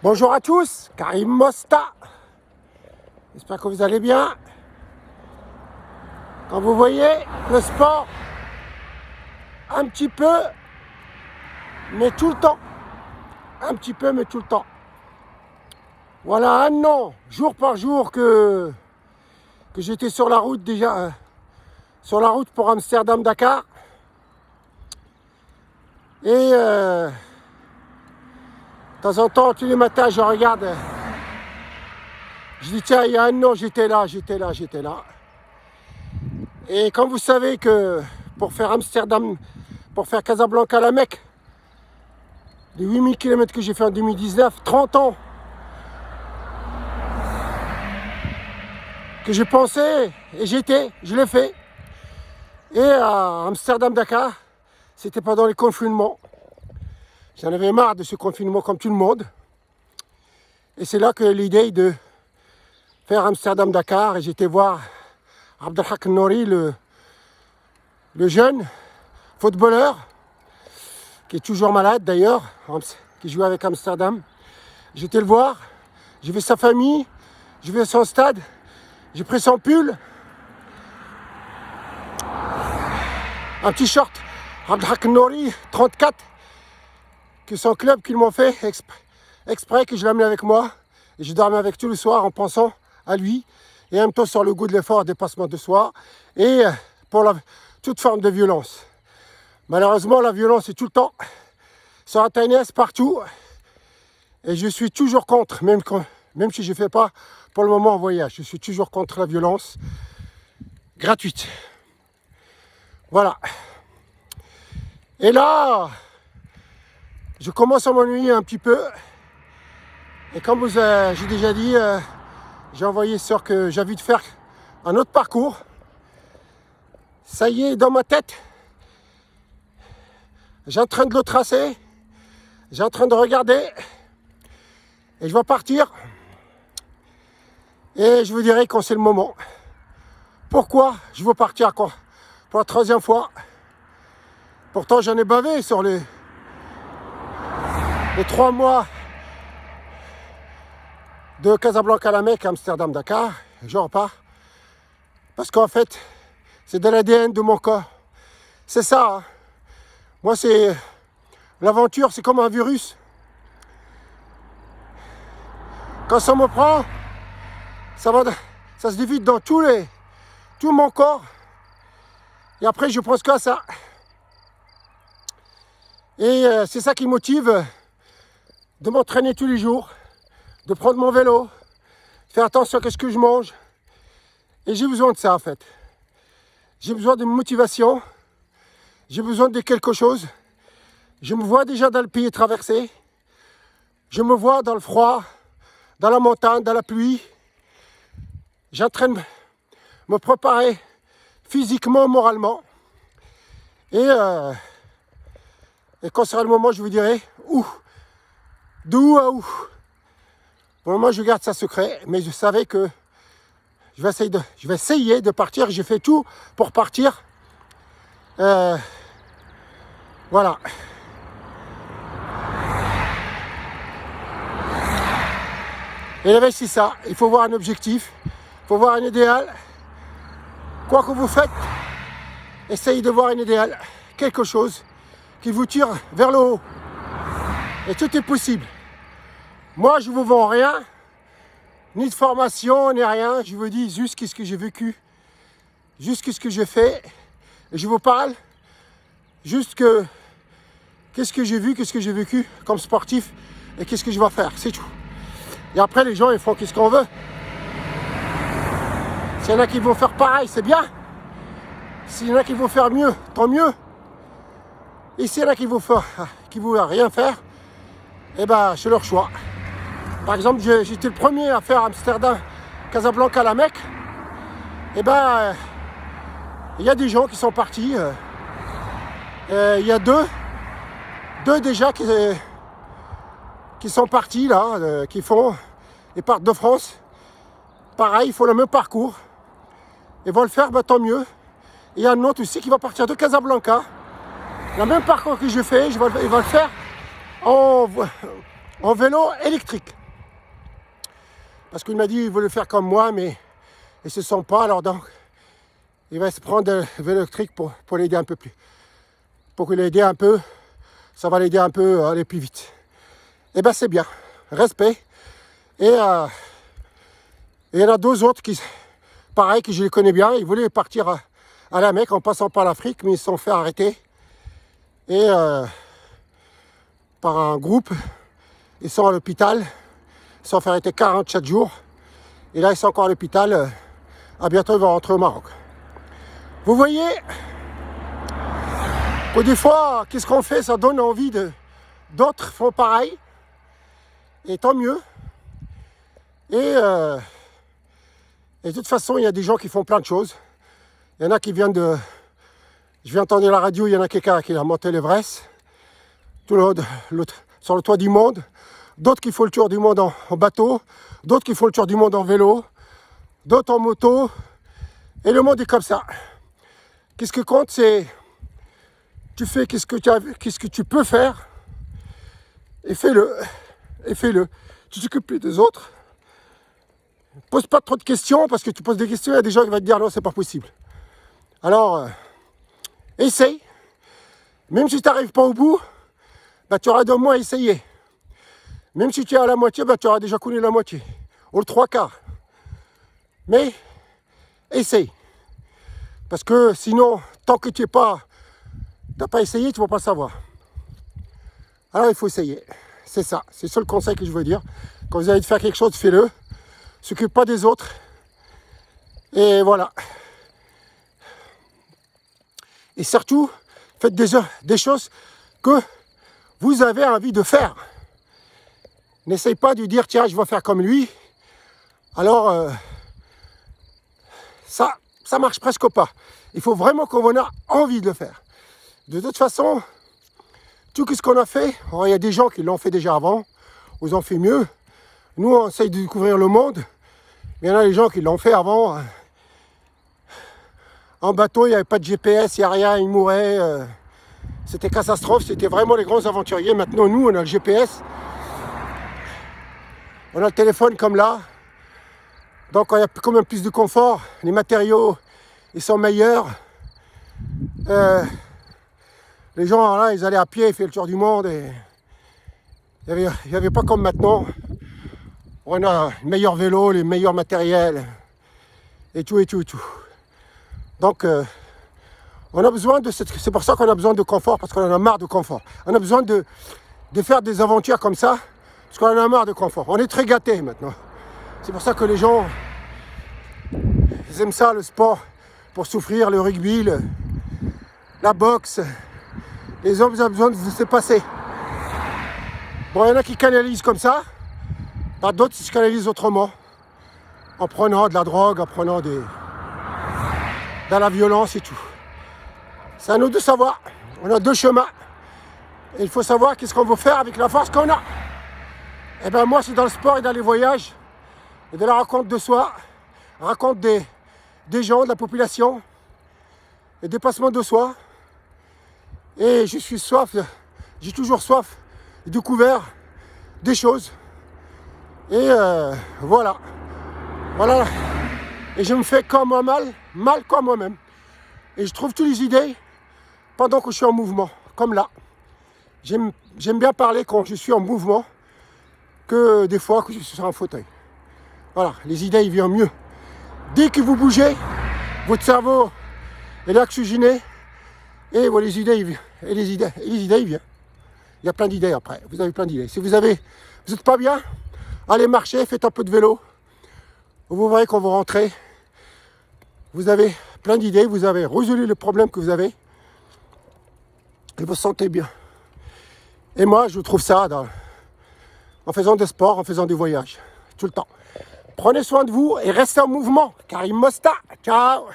Bonjour à tous, Karim Mosta. J'espère que vous allez bien. Quand vous voyez le sport, un petit peu, mais tout le temps. Un petit peu, mais tout le temps. Voilà un an, jour par jour, que j'étais sur la route déjà, sur la route pour Amsterdam-Dakar. Et de temps en temps, tous les matins, je regarde. Je dis, tiens, il y a un an, j'étais là. Et comme vous savez que pour faire Amsterdam, pour faire Casablanca-La Mecque, les 8000 km que j'ai fait en 2019, 30 ans que j'ai pensé et je l'ai fait. Et à Amsterdam-Dakar, c'était pendant les confinements. J'en avais marre de ce confinement comme tout le monde. Et c'est là que l'idée de faire Amsterdam-Dakar, et j'étais voir Abdelhak Nouri, le jeune footballeur, qui est toujours malade d'ailleurs, qui joue avec Amsterdam. J'étais le voir, j'ai vu sa famille, j'ai vu son stade, j'ai pris son pull, un petit short, Abdelhak Nouri, 34, que son club qu'ils m'ont fait exprès que je l'amène avec moi. Et je dormais avec tout le soir en pensant à lui, et en même temps sur le goût de l'effort, dépassement de soi, et pour toute forme de violence. Malheureusement, la violence est tout le temps sur Internet, partout, et je suis toujours contre, même si je ne fais pas pour le moment en voyage, je suis toujours contre la violence gratuite. Voilà. Et là, je commence à m'ennuyer un petit peu, et comme j'ai déjà dit, j'ai envoyé sur que j'ai envie de faire un autre parcours. Ça y est, dans ma tête, j'ai en train de le tracer, j'ai en train de regarder, et je vais partir. Et je vous dirai quand c'est le moment. Pourquoi je veux partir quoi pour la 3e fois. Pourtant j'en ai bavé sur les 3 mois de Casablanca-La Mecque à Amsterdam-Dakar. Je repars. Parce qu'en fait, c'est de l'ADN de mon corps. C'est ça. Hein. Moi, c'est l'aventure, c'est comme un virus. Quand ça me prend, ça se divise dans tout mon corps. Et après, je pense qu'à ça. Et c'est ça qui motive de m'entraîner tous les jours, de prendre mon vélo, faire attention à ce que je mange. Et j'ai besoin de ça en fait. J'ai besoin de motivation. J'ai besoin de quelque chose. Je me vois déjà dans le pays traversé. Je me vois dans le froid, dans la montagne, dans la pluie. J'entraîne me préparer physiquement, moralement. Et quand sera le moment, je vous dirai d'où à où. Pour le moment, je garde ça secret, mais je savais que je vais essayer de partir. J'ai fait tout pour partir. Voilà. Et là, c'est ça. Il faut voir un objectif. Il faut voir un idéal. Quoi que vous faites, essayez de voir un idéal. Quelque chose qui vous tire vers le haut. Et tout est possible. Moi, je ne vous vends rien. Ni de formation, ni rien. Je vous dis juste ce que j'ai vécu. Juste ce que j'ai fait. Et je vous parle juste qu'est-ce que j'ai vu, qu'est-ce que j'ai vécu comme sportif et qu'est-ce que je vais faire, c'est tout. Et après, les gens, ils font qu'est-ce qu'on veut. S'il y en a qui vont faire pareil, c'est bien. S'il y en a qui vont faire mieux, tant mieux. Et s'il y en a qui vont rien faire, eh ben, c'est leur choix. Par exemple, j'étais le premier à faire Amsterdam, Casablanca-La Mecque. Eh ben, il y a des gens qui sont partis. Il y a deux déjà qui sont partis là, ils partent de France. Pareil, ils font le même parcours. Ils vont le faire, ben, tant mieux. Et il y a un autre aussi qui va partir de Casablanca. Le même parcours que je fais, il va le faire en en vélo électrique. Parce qu'il m'a dit qu'il veut le faire comme moi, mais il ne se sent pas, alors donc il va se prendre un vélo électrique pour l'aider un peu plus. Pour qu'il l'aide un peu, ça va l'aider un peu à aller plus vite. Et ben c'est bien, respect. Et il y en a deux autres qui, pareil, que je les connais bien, ils voulaient partir à la Mecque en passant par l'Afrique, mais ils se sont fait arrêter. Et par un groupe, ils sont à l'hôpital, ils se sont fait arrêter 47 jours. Et là, ils sont encore à l'hôpital. À bientôt, ils vont rentrer au Maroc. Vous voyez que des fois, qu'est-ce qu'on fait? Ça donne envie d'autres font pareil. Et tant mieux. Et de toute façon, il y a des gens qui font plein de choses. Il y en a qui viennent de... Je viens entendre la radio, il y en a quelqu'un qui a monté l'Everest, sur le toit du monde. D'autres qui font le tour du monde en bateau. D'autres qui font le tour du monde en vélo. D'autres en moto. Et le monde est comme ça. Qu'est-ce que compte, c'est... Tu fais qu'est-ce que tu peux faire. Et fais-le. Et fais-le. Tu t'occupes plus des autres. Pose pas trop de questions, parce que tu poses des questions, il y a des gens qui vont te dire non, c'est pas possible. Alors, essaye. Même si tu n'arrives pas au bout, bah, tu auras au moins essayé. Même si tu es à la moitié, bah, tu auras déjà connu la moitié. Ou le trois quarts. Mais, essaye. Parce que sinon, tant que tu n'as pas essayé, tu ne vas pas le savoir. Alors, il faut essayer. C'est ça. C'est le seul conseil que je veux dire. Quand vous allez faire quelque chose, fais-le. S'occupe pas des autres. Et voilà. Et surtout, faites des choses que vous avez envie de faire. N'essaye pas de dire, tiens, je vais faire comme lui. Alors, ça marche presque pas. Il faut vraiment qu'on ait envie de le faire. De toute façon, tout ce qu'on a fait, il y a des gens qui l'ont fait déjà avant, ou ils ont fait mieux. Nous, on essaye de découvrir le monde. Mais il y en a des gens qui l'ont fait avant. En bateau, il n'y avait pas de GPS, il n'y a rien, ils mouraient. C'était catastrophe, c'était vraiment les grands aventuriers. Maintenant, nous, on a le GPS. On a le téléphone comme là. Donc, il y a quand même plus de confort. Les matériaux, ils sont meilleurs. Les gens, là, ils allaient à pied, ils faisaient le tour du monde. Et il n'y avait pas comme maintenant. On a le meilleur vélo, les meilleurs matériels. Et tout, et tout, et tout. Donc, on a besoin de c'est pour ça qu'on a besoin de confort, parce qu'on en a marre de confort. On a besoin de faire des aventures comme ça, parce qu'on en a marre de confort. On est très gâtés maintenant. C'est pour ça que les gens, ils aiment ça, le sport, pour souffrir, le rugby, la boxe. Les hommes, ils ont besoin de se passer. Bon, il y en a qui canalisent comme ça, d'autres qui se canalisent autrement, en prenant de la drogue, en prenant de la violence et tout. C'est à nous de savoir. On a deux chemins. Et il faut savoir qu'est-ce qu'on veut faire avec la force qu'on a. Et bien moi, c'est dans le sport et dans les voyages, et de la rencontre de soi, rencontre des gens, de la population, et dépassement de soi. Et je suis soif, j'ai toujours soif, découvert des choses. Et voilà. Voilà. Et je me fais comme moi mal comme moi-même. Et je trouve toutes les idées pendant que je suis en mouvement, comme là. J'aime bien parler quand je suis en mouvement que des fois que je suis sur un fauteuil. Voilà, les idées, ils viennent mieux. Dès que vous bougez, votre cerveau est oxygéné et voilà, les idées, ils viennent. Et les idées, ils viennent. Il y a plein d'idées après, vous avez plein d'idées. Si vous n'êtes pas bien, allez marcher, faites un peu de vélo. Vous verrez quand vous rentrez, vous avez plein d'idées, vous avez résolu le problème que vous avez et vous vous sentez bien. Et moi, je trouve ça en faisant des sports, en faisant des voyages, tout le temps. Prenez soin de vous et restez en mouvement, car il mosta. Ciao.